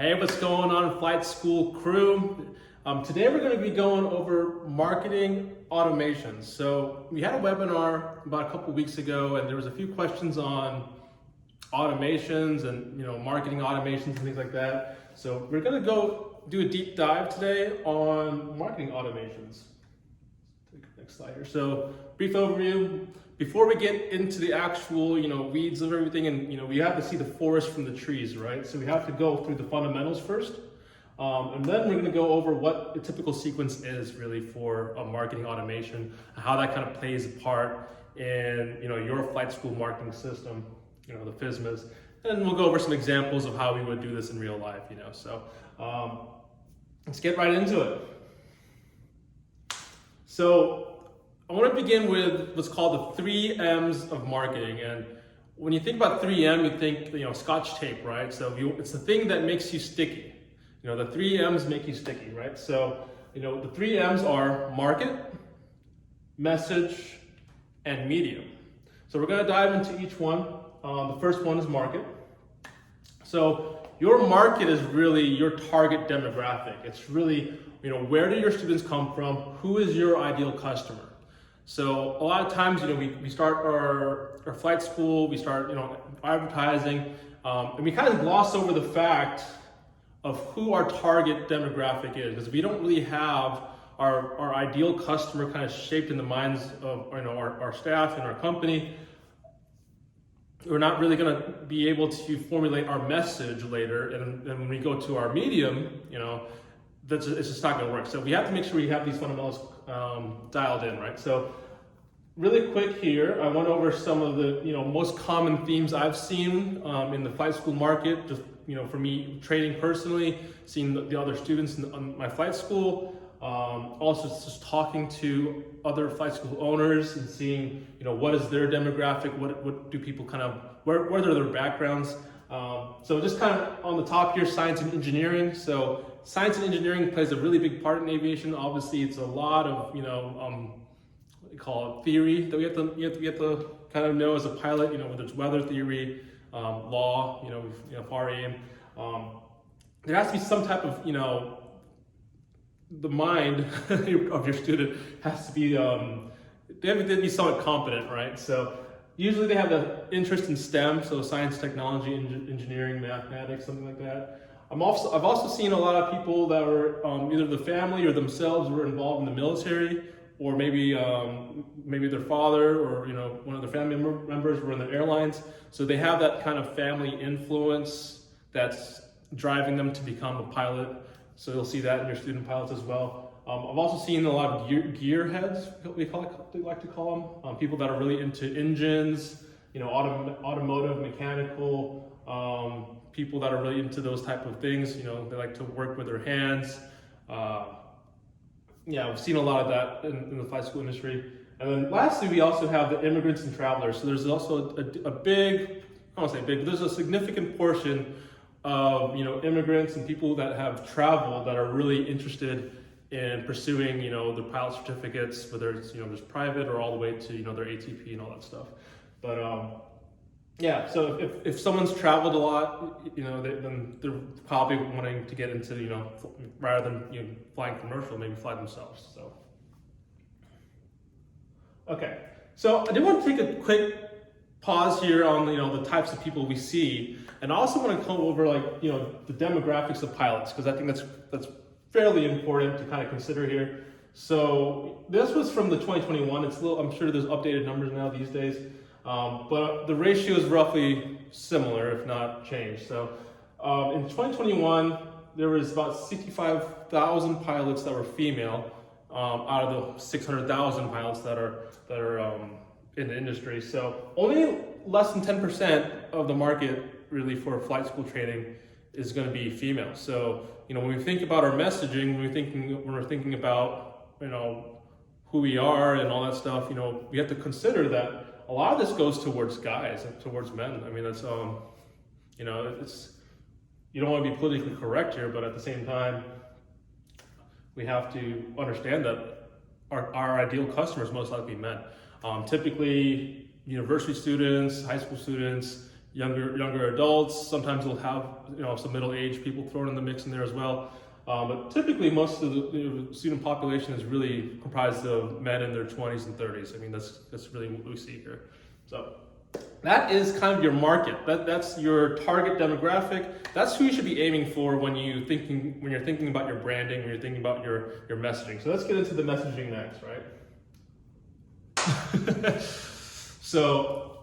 Hey, what's going on, Flight School crew? Today we're going to be going over marketing automations. So we had a webinar about a couple weeks ago, and there was a few questions on automations and marketing automations and things like that. So we're going to go do a deep dive today on marketing automations. Take the next slide here. So brief overview. Before we get into the actual, weeds of everything, and we have to see the forest from the trees, right? So we have to go through the fundamentals first, and then we're going to go over what the typical sequence is really for a marketing automation, and how that kind of plays a part in your flight school marketing system, the FSMAs, and we'll go over some examples of how we would do this in real life, So let's get right into it. So I want to begin with what's called the 3 M's of marketing. And when you think about 3M, you think, Scotch tape, right? So it's the thing that makes you sticky. The 3 M's make you sticky, right? So, the 3 M's are market, message, and medium. So we're going to dive into each one. The first one is market. So your market is really your target demographic. It's really, where do your students come from? Who is your ideal customer? So a lot of times, we start our flight school, we start, advertising, and we kind of gloss over the fact of who our target demographic is, because we don't really have our ideal customer kind of shaped in the minds of, our staff and our company. We're not really going to be able to formulate our message later, and when we go to our medium, it's just not going to work. So we have to make sure we have these fundamentals dialed in, right? So really quick here, I went over some of the most common themes I've seen in the flight school market. Just for me trading personally, seeing the other students on my flight school, also just talking to other flight school owners and seeing what is their demographic, what do people kind of where are their backgrounds. So just kind of on the top here, science and engineering. So science and engineering plays a really big part in aviation. Obviously, it's a lot of what we call it theory that we have to kind of know as a pilot. Whether it's weather theory, law, FAR aim. There has to be some type of the mind of your student has to be they have to be somewhat competent, right? So usually they have the interest in STEM, so science, technology, engineering, mathematics, something like that. I've also seen a lot of people that were either the family or themselves were involved in the military, or maybe their father or one of their family members were in the airlines. So they have that kind of family influence that's driving them to become a pilot. So you'll see that in your student pilots as well. I've also seen a lot of gearheads, we like to call them, people that are really into engines, automotive, mechanical, people that are really into those type of things. They like to work with their hands. We've seen a lot of that in the flight school industry. And then lastly, we also have the immigrants and travelers. So there's also a big, I won't say big, but there's a significant portion of immigrants and people that have traveled that are really interested in pursuing the pilot certificates, whether it's just private or all the way to their ATP and all that stuff. But so if someone's traveled a lot, then they're probably wanting to get into rather than flying commercial, maybe fly themselves. So okay, so I did want to take a quick pause here on the types of people we see, and I also want to come over the demographics of pilots, because I think that's fairly important to kind of consider here. So this was from the 2021. It's I'm sure there's updated numbers now these days, but the ratio is roughly similar, if not changed. So in 2021, there was about 65,000 pilots that were female out of the 600,000 pilots that are in the industry. So only less than 10% of the market really for flight school training is going to be female. So when we think about our messaging, when we're thinking about who we are and all that stuff, we have to consider that a lot of this goes towards guys and towards men. I mean, that's it's, you don't want to be politically correct here, but at the same time, we have to understand that our ideal customers most likely men. Typically, university students, high school students, younger adults. Sometimes they'll have some middle-aged people thrown in the mix in there as well. But typically, most of the student population is really comprised of men in their 20s and 30s. I mean, that's really what we see here. So that is kind of your market. That's your target demographic. That's who you should be aiming for when you're thinking about your branding, when you're thinking about your messaging. So let's get into the messaging next, right? So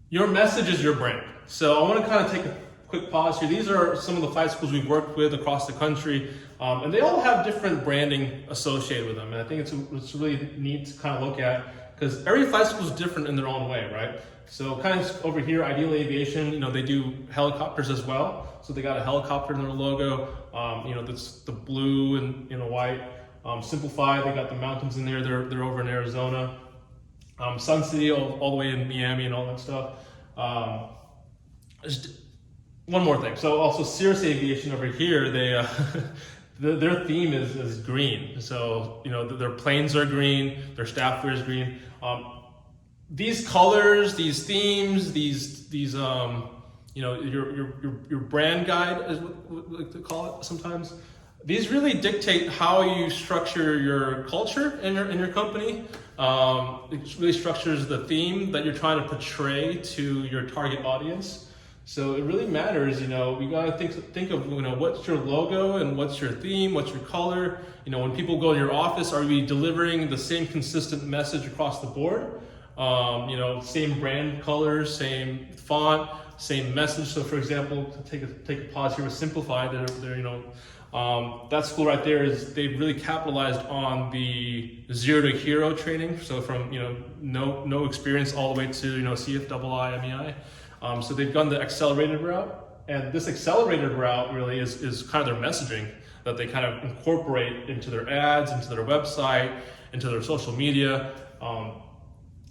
your message is your brand. So I want to kind of take a quick pause here. These are some of the flight schools we've worked with across the country, and they all have different branding associated with them. And I think it's really neat to kind of look at, because every flight school is different in their own way, right? So kind of over here, Ideal Aviation, they do helicopters as well. So they got a helicopter in their logo. That's the blue and white. Simplify, they got the mountains in there. They're over in Arizona. Sun City, all the way in Miami and all that stuff. Just one more thing. So also Cirrus Aviation over here, they their theme is green. So their planes are green, their staff wear is green. These colors, these themes, these your brand guide is what we like to call it sometimes. These really dictate how you structure your culture in your company. It really structures the theme that you're trying to portray to your target audience. So it really matters, we gotta think of what's your logo and what's your theme, what's your color. When people go in your office, are we delivering the same consistent message across the board? Same brand colors, same font, same message. So for example, to take a pause here with Simplify, that school right there they've really capitalized on the 0 to hero training. So from no experience all the way to CFII, MEI. So they've gone the accelerated route, and this accelerated route really is kind of their messaging that they kind of incorporate into their ads, into their website, into their social media.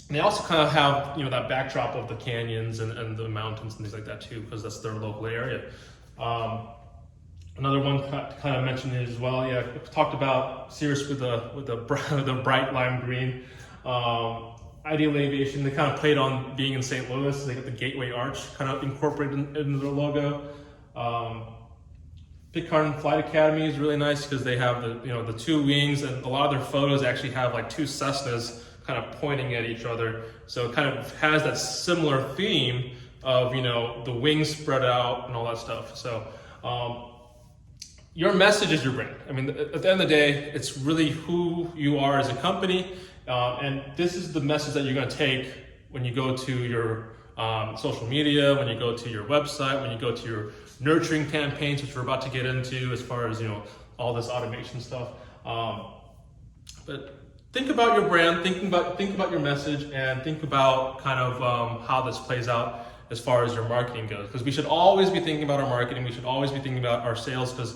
They also kind of have that backdrop of the canyons and the mountains and things like that too, because that's their local area. Another one kind of mentioned it as well. Yeah, we talked about Cirrus with the bright lime green. Ideal Aviation, they kind of played on being in St. Louis. They got the Gateway Arch kind of incorporated into their logo. Pitcairn Flight Academy is really nice because they have the two wings, and a lot of their photos actually have like two Cessnas kind of pointing at each other. So it kind of has that similar theme of the wings spread out and all that stuff. So your message is your brand. I mean, at the end of the day, it's really who you are as a company. And this is the message that you're going to take when you go to your social media, when you go to your website, when you go to your nurturing campaigns, which we're about to get into as far as all this automation stuff. But think about your brand, think about your message, and think about kind of how this plays out as far as your marketing goes. Because we should always be thinking about our marketing. We should always be thinking about our sales, because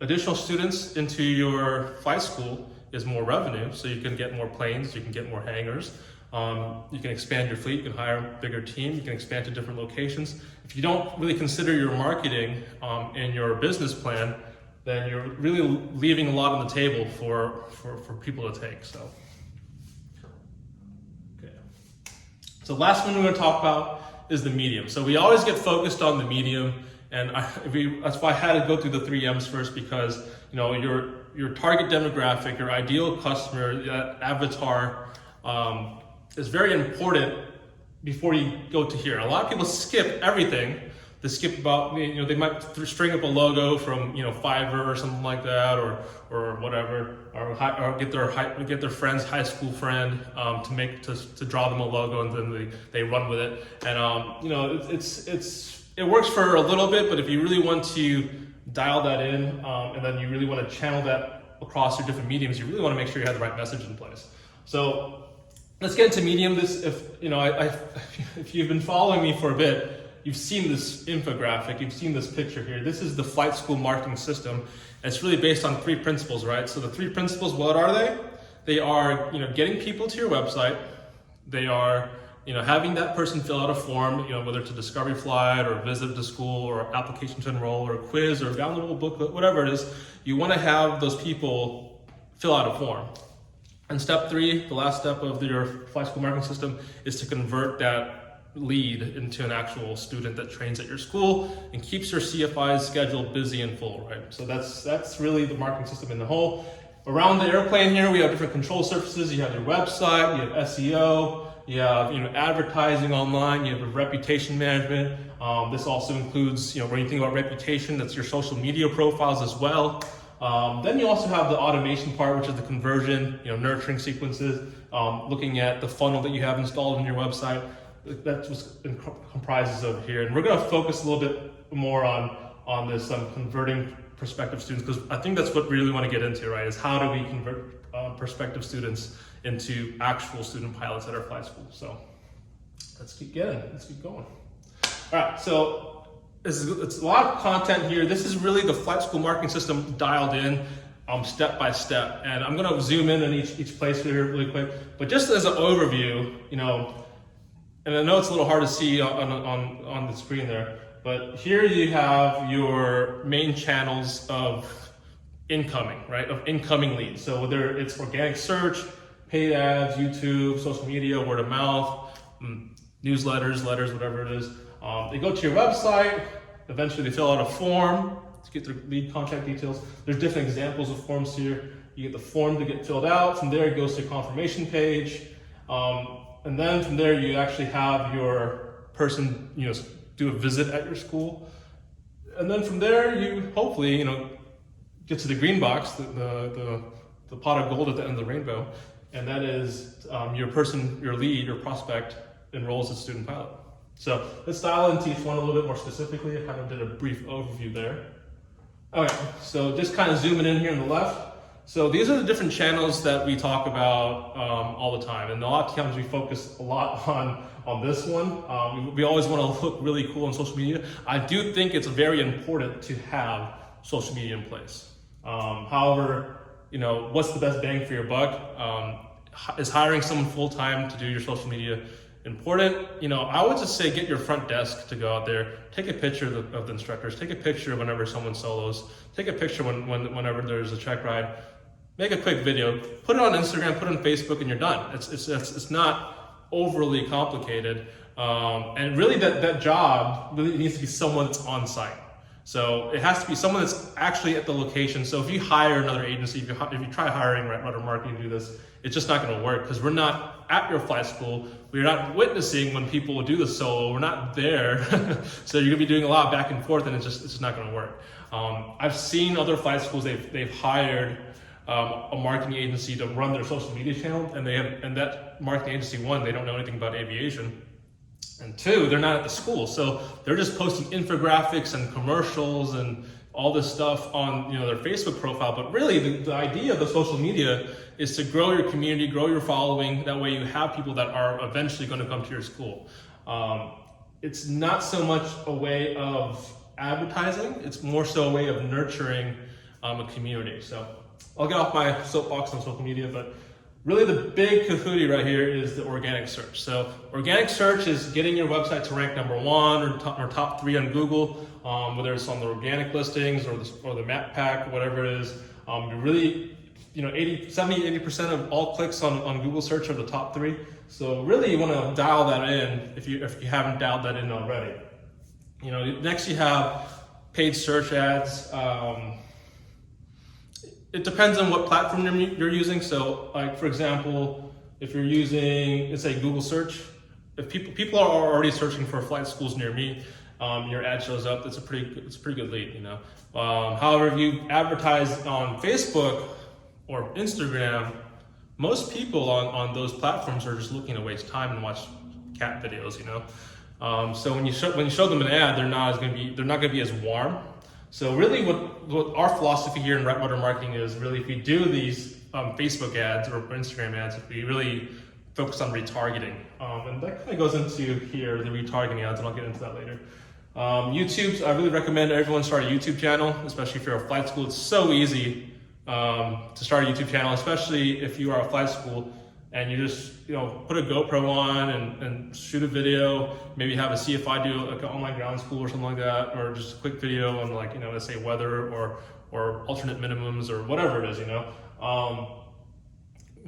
additional students into your flight school is more revenue, so you can get more planes, you can get more hangars, you can expand your fleet, you can hire a bigger team, you can expand to different locations. If you don't really consider your marketing in your business plan, then you're really leaving a lot on the table for people to take. So, okay. So last one we're going to talk about is the medium. So we always get focused on the medium, and that's why I had to go through the 3 M's first, because your target demographic, your ideal customer, that avatar is very important before you go to here. A lot of people skip everything. They skip about, they might string up a logo from, Fiverr or something like that, or whatever, or get their friend's high school friend to draw them a logo, and then they run with it. And it works for a little bit, but if you really want to dial that in, and then you really want to channel that across your different mediums, you really want to make sure you have the right message in place. So let's get into medium. If you've been following me for a bit, you've seen this infographic, you've seen this picture here. This is the flight school marketing system. It's really based on 3 principles, right? So the 3 principles, what are they? They are, getting people to your website. They are, having that person fill out a form, whether it's a discovery flight or a visit to school or application to enroll or a quiz or a downloadable booklet, whatever it is, you want to have those people fill out a form. And step 3, the last step of your flight school marketing system, is to convert that lead into an actual student that trains at your school and keeps your CFI's schedule busy and full, right? So that's really the marketing system in the whole. Around the airplane here, we have different control surfaces. You have your website, you have SEO, you have advertising online, you have reputation management. This also includes, when you think about reputation, that's your social media profiles as well. Then you also have the automation part, which is the conversion, nurturing sequences, looking at the funnel that you have installed on your website. That's what comprises of here. And we're going to focus a little bit more on this converting prospective students, because I think that's what we really want to get into, right? Is how do we convert prospective students into actual student pilots at our flight school? So let's keep going. All right, so it's a lot of content here. This is really the flight school marketing system dialed in step by step. And I'm going to zoom in on each place here really quick. But just as an overview, and I know it's a little hard to see on the screen there, but here you have your main channels of incoming, right? Of incoming leads. So whether it's organic search, paid ads, YouTube, social media, word of mouth, newsletters, letters, whatever it is. They go to your website. Eventually they fill out a form to get their lead contact details. There's different examples of forms here. You get the form to get filled out. From there it goes to a confirmation page. And then from there you actually have your person, do a visit at your school. And then from there you hopefully, get to the green box, the pot of gold at the end of the rainbow. And that is your lead, your prospect enrolls as a student pilot. So let's dial into each one a little bit more specifically. I kind of did a brief overview there. Okay, so just kind of zooming in here on the left. So these are the different channels that we talk about all the time. And a lot of times we focus a lot on this one. We always want to look really cool on social media. I do think it's very important to have social media in place. However, what's the best bang for your buck? Is hiring someone full-time to do your social media important? I would just say get your front desk to go out there, take a picture of the instructors, take a picture whenever someone solos, take a picture whenever there's a check ride, make a quick video, put it on Instagram, put it on Facebook, and you're done. It's not overly complicated. And really that job really needs to be someone that's on site. So it has to be someone that's actually at the location. So if you hire another agency, if you try hiring Right Rudder Marketing to do this, it's just not going to work, because we're not at your flight school. We're not witnessing when people do the solo. We're not there. So you're going to be doing a lot of back and forth, and it's just not going to work. I've seen other flight schools, they've hired a marketing agency to run their social media channel, and that marketing agency, one, they don't know anything about aviation. And two, they're not at the school, so they're just posting infographics and commercials and all this stuff on their Facebook profile. But really, the idea of the social media is to grow your community, grow your following. That way, you have people that are eventually going to come to your school. It's not so much a way of advertising; it's more so a way of nurturing a community. So I'll get off my soapbox on social media, but really the big kahootie right here is the organic search. So organic search is getting your website to rank number 1 or top 3 on Google, whether it's on the organic listings or the map pack, whatever it is. Really, 70-80% of all clicks on Google search are the top 3. So really you want to dial that in if you haven't dialed that in already. Next you have paid search ads. It depends on what platform you're using. So, like for example, if you're using, let's say, Google search, if people are already searching for flight schools near me, your ad shows up. It's a pretty good lead, However, if you advertise on Facebook or Instagram, most people on those platforms are just looking to waste time and watch cat videos, So when you show them an ad, they're not going to be as warm. So really what our philosophy here in Right Rudder Marketing is, really, if we do these Facebook ads or Instagram ads, we really focus on retargeting. And that kind of goes into here, the retargeting ads, and I'll get into that later. YouTube, I really recommend everyone start a YouTube channel, especially if you're a flight school. It's so easy to start a YouTube channel, especially if you are a flight school and you just put a GoPro on and shoot a video, maybe have a CFI do like an online ground school or something like that, or just a quick video on let's say weather or alternate minimums or whatever it is,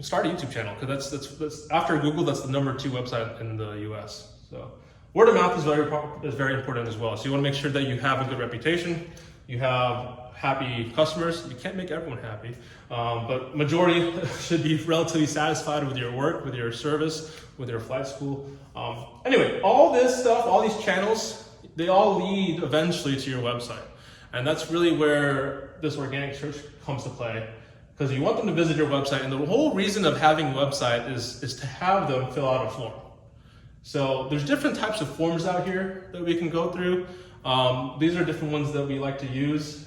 start a YouTube channel, because that's after Google, that's the number 2 website in the US. So Word of mouth is very important as well. So you want to make sure that you have a good reputation, you have happy customers. You can't make everyone happy, but majority should be relatively satisfied with your work, with your service, with your flight school. Anyway, all this stuff, all these channels, they all lead eventually to your website. And that's really where this organic search comes to play, because you want them to visit your website. And the whole reason of having a website is to have them fill out a form. So there's different types of forms out here that we can go through. These are different ones that we like to use.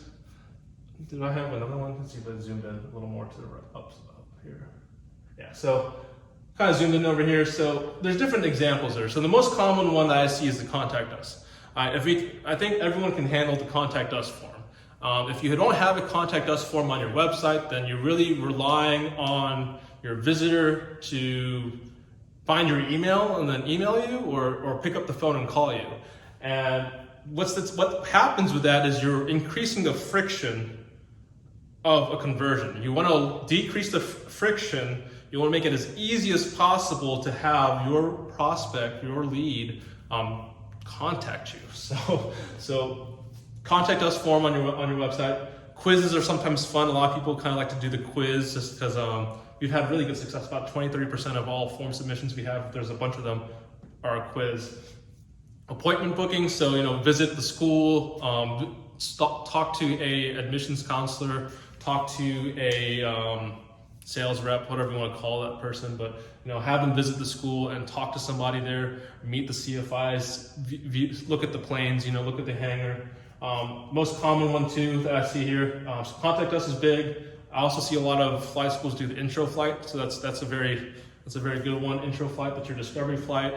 Did I have another one? Let's see if I zoomed in a little more to the right, up here. Yeah, so kind of zoomed in over here. So there's different examples there. So the most common one that I see is the contact us. I think everyone can handle the contact us form. If you don't have a contact us form on your website, then you're really relying on your visitor to find your email and then email you, or pick up the phone and call you. And what happens with that is you're increasing the friction of a conversion. You want to decrease the friction. You want to make it as easy as possible to have your prospect, your lead, contact you. So contact us form on your website. Quizzes are sometimes fun. A lot of people kind of like to do the quiz just because we've had really good success. About 30% of all form submissions we have, there's a bunch of them are a quiz. Appointment booking, so visit the school, talk to a admissions counselor, talk to a sales rep, whatever you want to call that person, but have them visit the school and talk to somebody there, meet the CFIs, look at the planes, look at the hangar. Most common one too that I see here, so contact us is big. I also see a lot of flight schools do the intro flight, so that's a very good one. Intro flight, that's your discovery flight.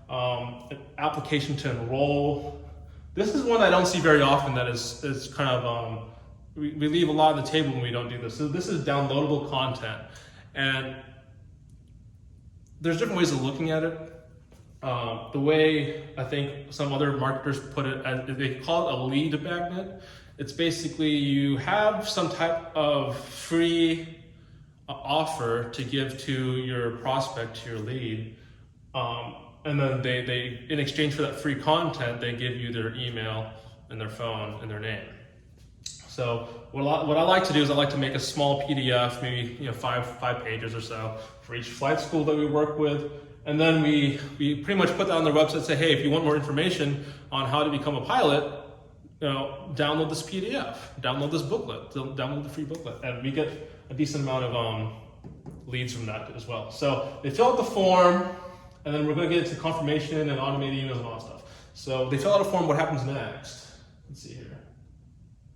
An application to enroll. This is one I don't see very often. That is kind of we leave a lot on the table when we don't do this. So this is downloadable content, and there's different ways of looking at it. The way I think some other marketers put it, they call it a lead magnet. It's basically you have some type of free offer to give to your prospect, to your lead, and then they in exchange for that free content, they give you their email and their phone and their name. So what I like to do is I like to make a small PDF, maybe five pages or so for each flight school that we work with. And then we pretty much put that on their website, say, hey, if you want more information on how to become a pilot, download this PDF, download this booklet, download the free booklet. And we get a decent amount of leads from that as well. So they fill out the form, and then we're going to get into confirmation and automated emails and all that stuff. So they fill out a form. What happens next? Let's see here.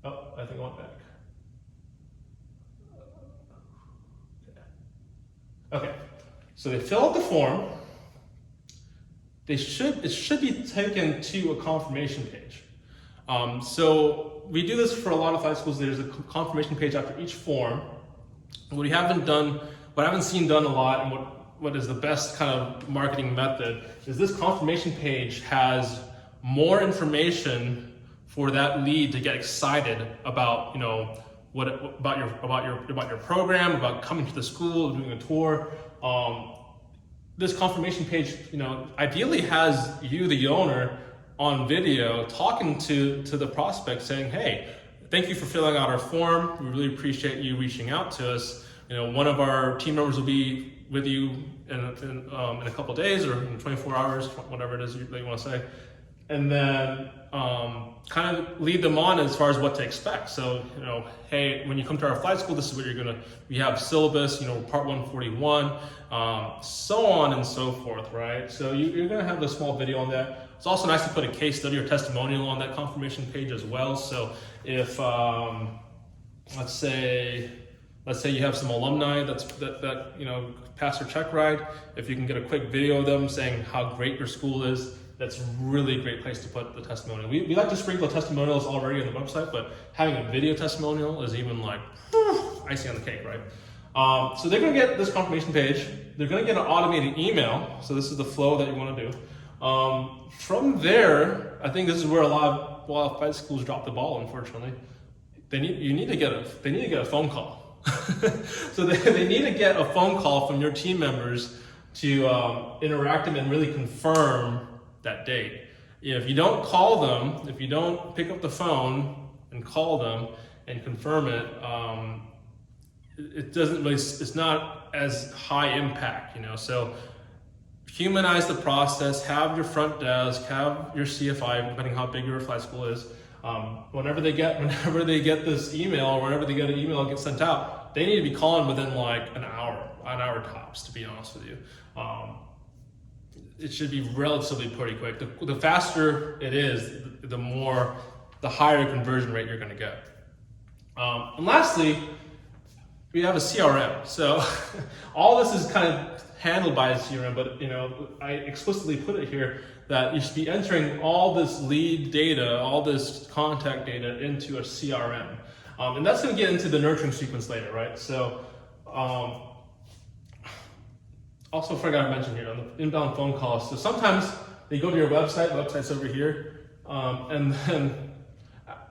Oh, I think I went back. Okay, so they fill out the form. It should be taken to a confirmation page. So we do this for a lot of flight schools. There's a confirmation page after each form. What I haven't seen done a lot, and what is the best kind of marketing method is this confirmation page has more information for that lead to get excited about, about your program, about coming to the school, doing a tour. This confirmation page, ideally has you, the owner, on video talking to the prospect, saying, "Hey, thank you for filling out our form. We really appreciate you reaching out to us. One of our team members will be with you in a couple of days or in 24 hours, whatever it is that you want to say." And then kind of lead them on as far as what to expect. So, hey, when you come to our flight school, this is what we have syllabus, part 141, so on and so forth, right? So you're gonna have a small video on that. It's also nice to put a case study or testimonial on that confirmation page as well. So if, let's say you have some alumni that passed their check ride, if you can get a quick video of them saying how great your school is, that's really a great place to put the testimonial. We like to sprinkle testimonials already on the website, but having a video testimonial is even like icing on the cake, right? So they're gonna get this confirmation page. They're gonna get an automated email. So this is the flow that you wanna do. From there, I think this is where a lot of flight schools drop the ball, unfortunately. They need to get a phone call. So they need to get a phone call from your team members to interact them and really confirm that date. if you don't call them, if you don't pick up the phone and call them and confirm it, it doesn't really, it's not as high impact, you know. So humanize the process, have your front desk, have your CFI, depending how big your flight school is. Whenever they get this email, or whenever they get an email get sent out, they need to be calling within like an hour tops, to be honest with you. It should be relatively pretty quick. The faster it is, the higher conversion rate you're gonna get. And lastly, we have a CRM. So all this is kind of handled by a CRM, but you know, I explicitly put it here that you should be entering all this lead data, all this contact data into a CRM. And that's gonna get into the nurturing sequence later, right? So, also forgot to mention here on the inbound phone calls. So sometimes they go to your website's over here, and then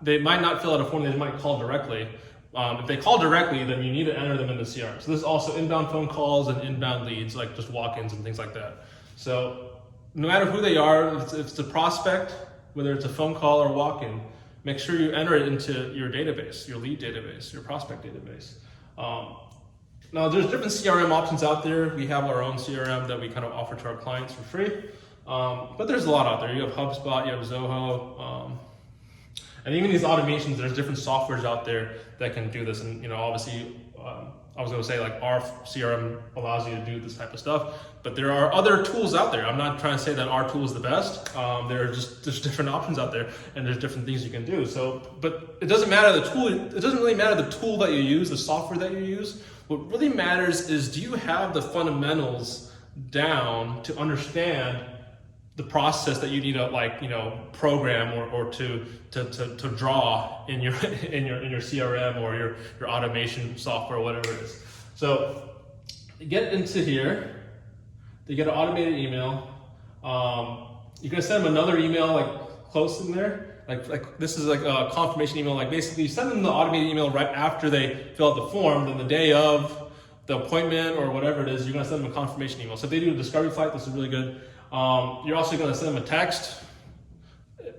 they might not fill out a form, they might call directly. If they call directly, then you need to enter them in the CRM. So this is also inbound phone calls and inbound leads, like just walk-ins and things like that. So no matter who they are, if it's a prospect, whether it's a phone call or walk-in, make sure you enter it into your database, your lead database, your prospect database. Now there's different CRM options out there. We have our own CRM that we kind of offer to our clients for free. But there's a lot out there. You have HubSpot, you have Zoho, and even these automations, there's different softwares out there that can do this. And you know, obviously, I was gonna say like our CRM allows you to do this type of stuff, but there are other tools out there. I'm not trying to say that our tool is the best. There's different options out there, and there's different things you can do. So, but it doesn't matter the tool. It doesn't really matter the tool that you use, the software that you use. What really matters is, do you have the fundamentals down to understand the process that you need to program or to draw in your CRM or your automation software or whatever it is. So you get into here, they get an automated email. You're gonna send them another email like close in there. Like this is like a confirmation email. Like basically you send them the automated email right after they fill out the form. Then the day of the appointment or whatever it is, you're gonna send them a confirmation email. So if they do a discovery flight, this is really good. You're also going to send them a text,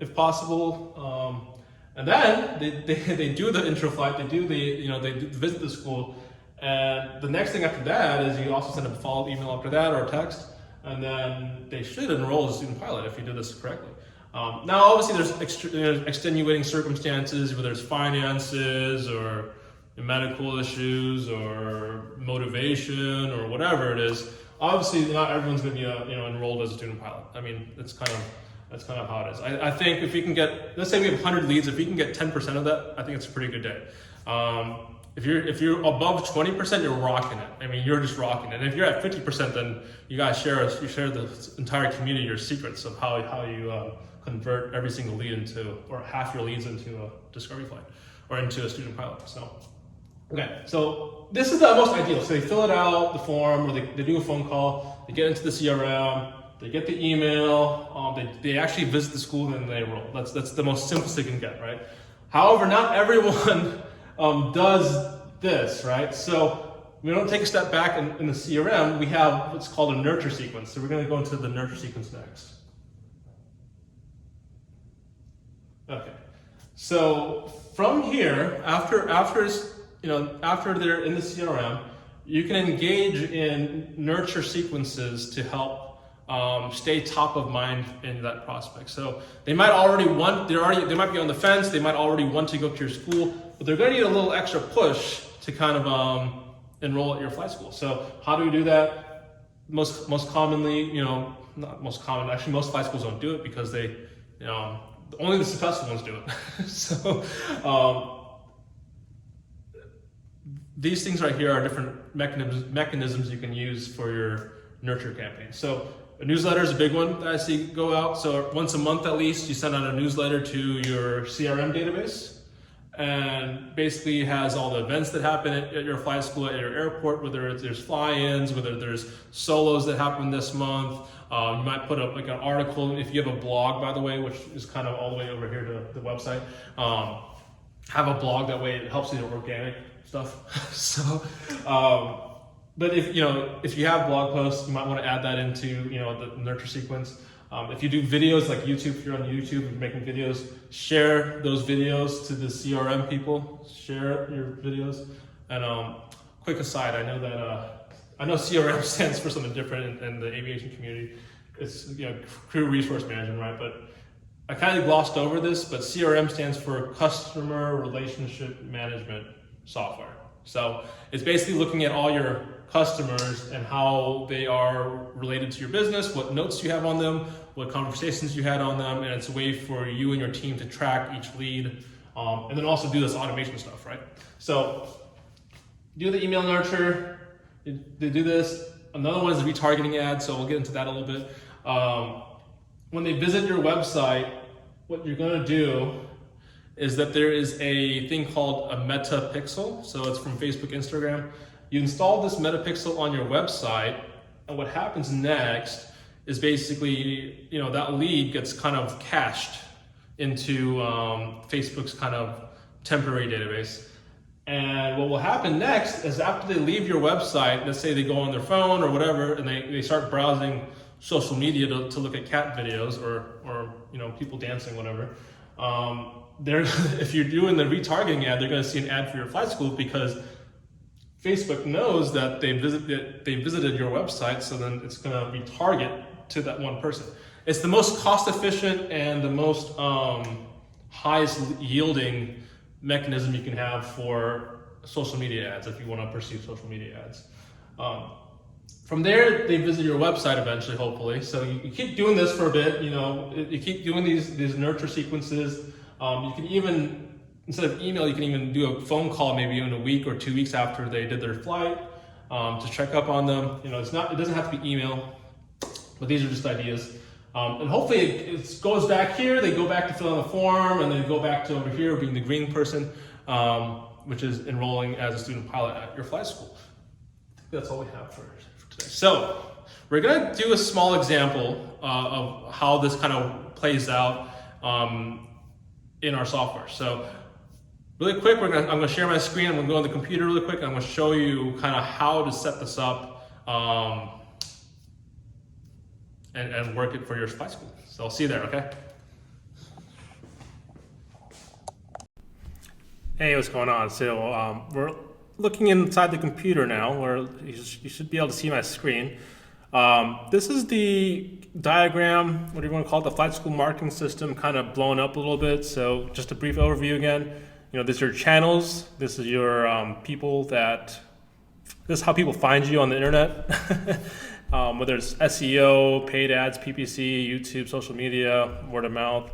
if possible, and then they do the intro flight. They do they visit the school, and the next thing after that is you also send a follow-up email after that or a text, and then they should enroll as a student pilot if you do this correctly. Now, obviously, there's extenuating circumstances, whether it's finances or medical issues or motivation or whatever it is. Obviously, not everyone's going to be enrolled as a student pilot. I mean, that's kind of how it is. I think if you can get, let's say we have 100 leads, if you can get 10% of that, I think it's a pretty good day. If you're above 20%, you're rocking it. I mean, you're just rocking it. And if you're at 50%, then you guys share the entire community your secrets of how you convert every single lead into, or half your leads into a discovery flight or into a student pilot. So. Okay, so this is the most ideal. So they fill it out, the form, or they do a phone call, they get into the CRM, they get the email, they actually visit the school and they enroll. That's the most simplest they can get, right? However, not everyone does this, right? So we don't take a step back in the CRM, we have what's called a nurture sequence. So we're gonna go into the nurture sequence next. Okay, so from here, after they're in the CRM, you can engage in nurture sequences to help stay top of mind in that prospect. So they might they might be on the fence, they might already want to go to your school, but they're going to need a little extra push to kind of enroll at your flight school. So how do we do that? Most commonly, not most common, actually most flight schools don't do it because they, only the successful ones do it. So, these things right here are different mechanisms you can use for your nurture campaign. So a newsletter is a big one that I see go out. So once a month at least, you send out a newsletter to your CRM database, and basically has all the events that happen at your flight school, at your airport, whether there's fly-ins, whether there's solos that happen this month. You might put up like an article, if you have a blog, by the way, which is kind of all the way over here to the website. Have a blog, that way it helps you with organic stuff. So, but if you have blog posts, you might want to add that into the nurture sequence. If you do videos like YouTube, if you're on YouTube and making videos, share those videos to the CRM people. Share your videos. And quick aside, I know CRM stands for something different in the aviation community. It's crew resource management, right? But I kind of glossed over this, but CRM stands for customer relationship management software. So it's basically looking at all your customers and how they are related to your business, what notes you have on them, what conversations you had on them, and it's a way for you and your team to track each lead, and then also do this automation stuff, right? So do the email nurture, they do this. Another one is the retargeting ad, so we'll get into that a little bit. When they visit your website, what you're gonna do is that there is a thing called a meta pixel. So it's from Facebook, Instagram. You install this meta pixel on your website, and what happens next is basically, that lead gets kind of cached into Facebook's kind of temporary database. And what will happen next is after they leave your website, let's say they go on their phone or whatever, and they start browsing social media to look at cat videos or people dancing, whatever. If you're doing the retargeting ad, they're going to see an ad for your flight school because Facebook knows that they visited your website, so then it's going to retarget to that one person. It's the most cost efficient and the most highest yielding mechanism you can have for social media ads if you want to pursue social media ads. From there, they visit your website eventually, hopefully. So you keep doing this for a bit, you keep doing these nurture sequences. You can even, instead of email, you can even do a phone call maybe in a week or 2 weeks after they did their flight to check up on them. It doesn't have to be email, but these are just ideas. And hopefully it goes back here, they go back to fill out the form, and then go back to over here being the green person, which is enrolling as a student pilot at your flight school. I think that's all we have for today. So we're gonna do a small example of how this kind of plays out in our software. So really quick, I'm gonna share my screen, I'm gonna go on the computer really quick, and I'm gonna show you kind of how to set this up and work it for your flight school. So I'll see you there, okay? Hey, what's going on? So we're looking inside the computer now, where you should be able to see my screen. This is the diagram, what do you want to call it, the flight school marketing system, kind of blown up a little bit. So just a brief overview again. These are your channels. This is your this is how people find you on the internet. Whether it's SEO, paid ads, PPC, YouTube, social media, word of mouth,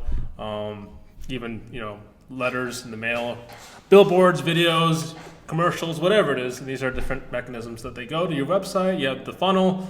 even letters in the mail, billboards, videos, commercials, whatever it is. These are different mechanisms that they go to your website. You have the funnel.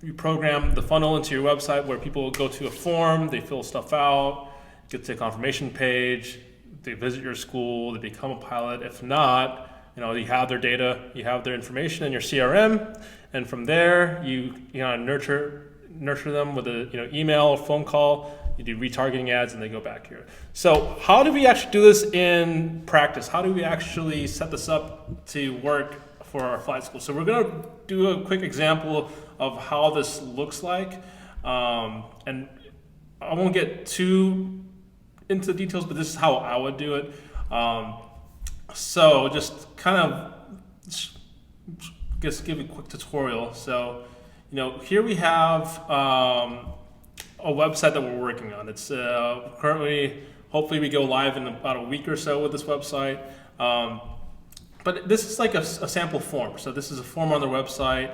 You program the funnel into your website where people go to a form, they fill stuff out, get to a confirmation page, they visit your school, they become a pilot. If not, you have their data, you have their information in your CRM, and from there you nurture them with a email or phone call. You do retargeting ads, and they go back here. So how do we actually do this in practice? How do we actually set this up to work for our flight school? So we're going to do a quick example of how this looks like, and I won't get too into the details, but this is how I would do it. So just kind of just give a quick tutorial. So here we have a website that we're working on. It's currently, hopefully we go live in about a week or so with this website. But this is like a sample form. So this is a form on their website,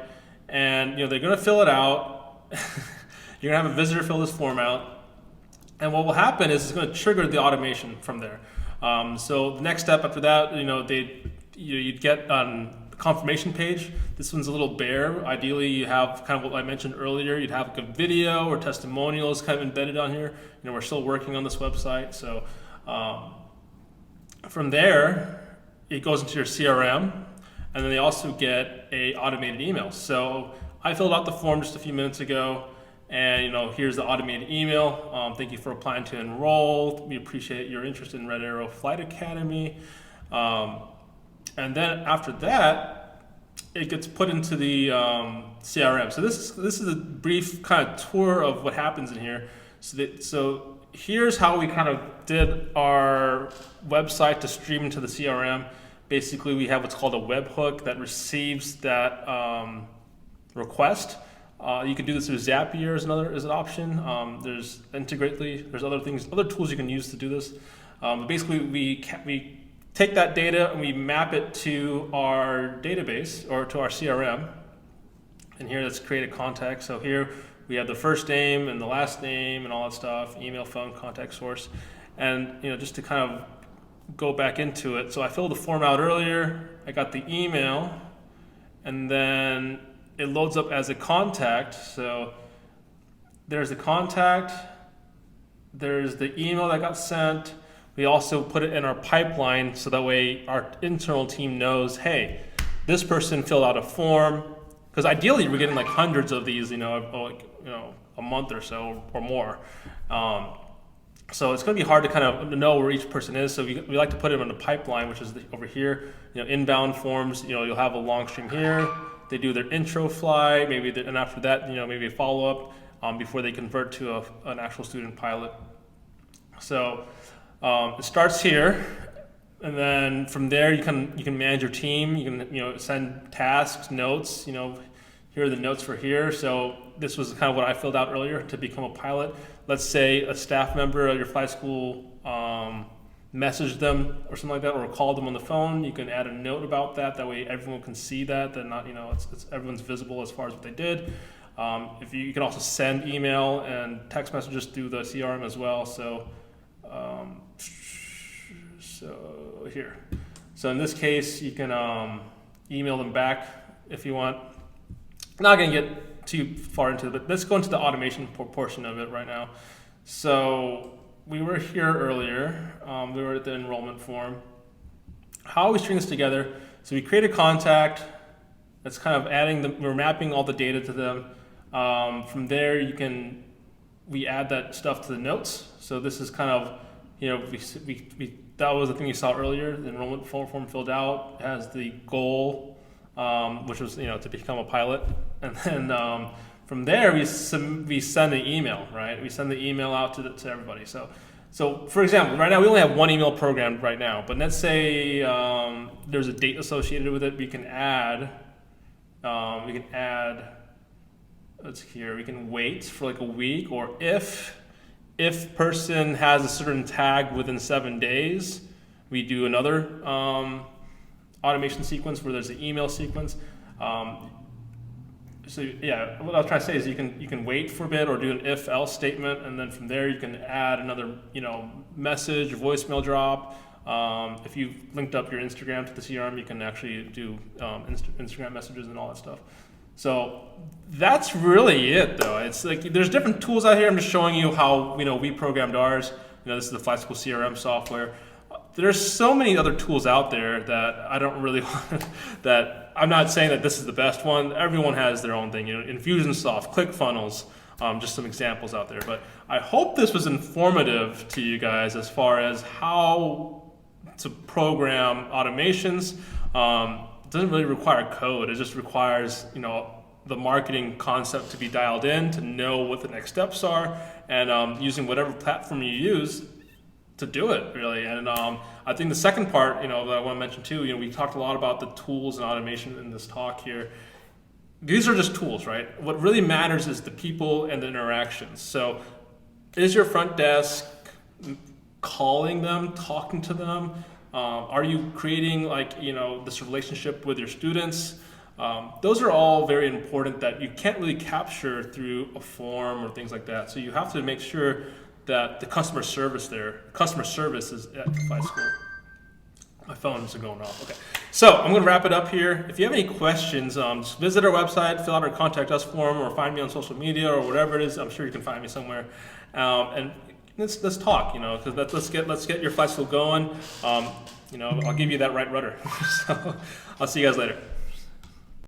and they're gonna fill it out. You're gonna have a visitor fill this form out, and what will happen is it's gonna trigger the automation from there. So the next step after that, you'd get on confirmation page. This one's a little bare. Ideally, you have kind of what I mentioned earlier. You'd have like a video or testimonials kind of embedded on here. We're still working on this website. So from there, it goes into your CRM, and then they also get a automated email. So I filled out the form just a few minutes ago, and here's the automated email. Thank you for applying to enroll. We appreciate your interest in Red Arrow Flight Academy. And then after that, it gets put into the CRM. So this is a brief kind of tour of what happens in here. So here's how we kind of did our website to stream into the CRM. Basically, we have what's called a webhook that receives that request. You can do this through Zapier as an option. There's Integrately. There's other tools you can use to do this. Basically, we take that data and we map it to our database or to our CRM. And here, let's create a contact. So here we have the first name and the last name and all that stuff, email, phone, contact source. And just to kind of go back into it. So I filled the form out earlier. I got the email, and then it loads up as a contact. So there's the contact. There's the email that got sent. We also put it in our pipeline so that way our internal team knows, hey, this person filled out a form. Because ideally we're getting like hundreds of these, a month or so or more. So it's going to be hard to kind of know where each person is. So we like to put them in the pipeline, which is over here. Inbound forms. You'll have a long stream here. They do their intro fly, and after that, maybe a follow up before they convert to an actual student pilot. So it starts here, and then from there you can manage your team. You can send tasks, notes. Here are the notes for here. So this was kind of what I filled out earlier to become a pilot. Let's say a staff member at your flight school messaged them or something like that, or called them on the phone. You can add a note about that. That way everyone can see that. That not it's everyone's visible as far as what they did. If you can also send email and text messages through the CRM as well. So here. So in this case, you can email them back if you want. I'm not going to get too far into it, but let's go into the automation portion of it right now. So we were here earlier. We were at the enrollment form. How we string this together? So we create a contact. That's kind of we're mapping all the data to them. From there, we add that stuff to the notes. So this is kind of, that was the thing you saw earlier. The enrollment form filled out. It has the goal, which was, to become a pilot. And then from there, we send an email, right? We send the email out to everybody. So for example, right now we only have one email programmed right now. But let's say there's a date associated with it. We can add. Let's here. We can wait for like a week, or if person has a certain tag within 7 days, we do another automation sequence where there's an email sequence. So yeah, what I was trying to say is you can wait for a bit or do an if-else statement, and then from there you can add another message, voicemail drop. If you've linked up your Instagram to the CRM, you can actually do Instagram messages and all that stuff. So that's really it, though. It's like there's different tools out here. I'm just showing you how we programmed ours. This is the flight school CRM software. There's so many other tools out there that I don't really want. That I'm not saying that this is the best one. Everyone has their own thing. Infusionsoft, ClickFunnels, just some examples out there. But I hope this was informative to you guys as far as how to program automations. It doesn't really require code. It just requires the marketing concept to be dialed in, to know what the next steps are, and using whatever platform you use to do it, really. And I think the second part, that I want to mention too, we talked a lot about the tools and automation in this talk here. These are just tools, right? What really matters is the people and the interactions. So is your front desk calling them, talking to them? Are you creating this relationship with your students? Those are all very important that you can't really capture through a form or things like that. So you have to make sure that the customer service is at the flight school. My phones are going off. Okay, so I'm going to wrap it up here. If you have any questions, just visit our website, fill out our contact us form, or find me on social media or whatever it is. I'm sure you can find me somewhere. And let's talk. Because let's get your flight school going. I'll give you that right rudder. So I'll see you guys later.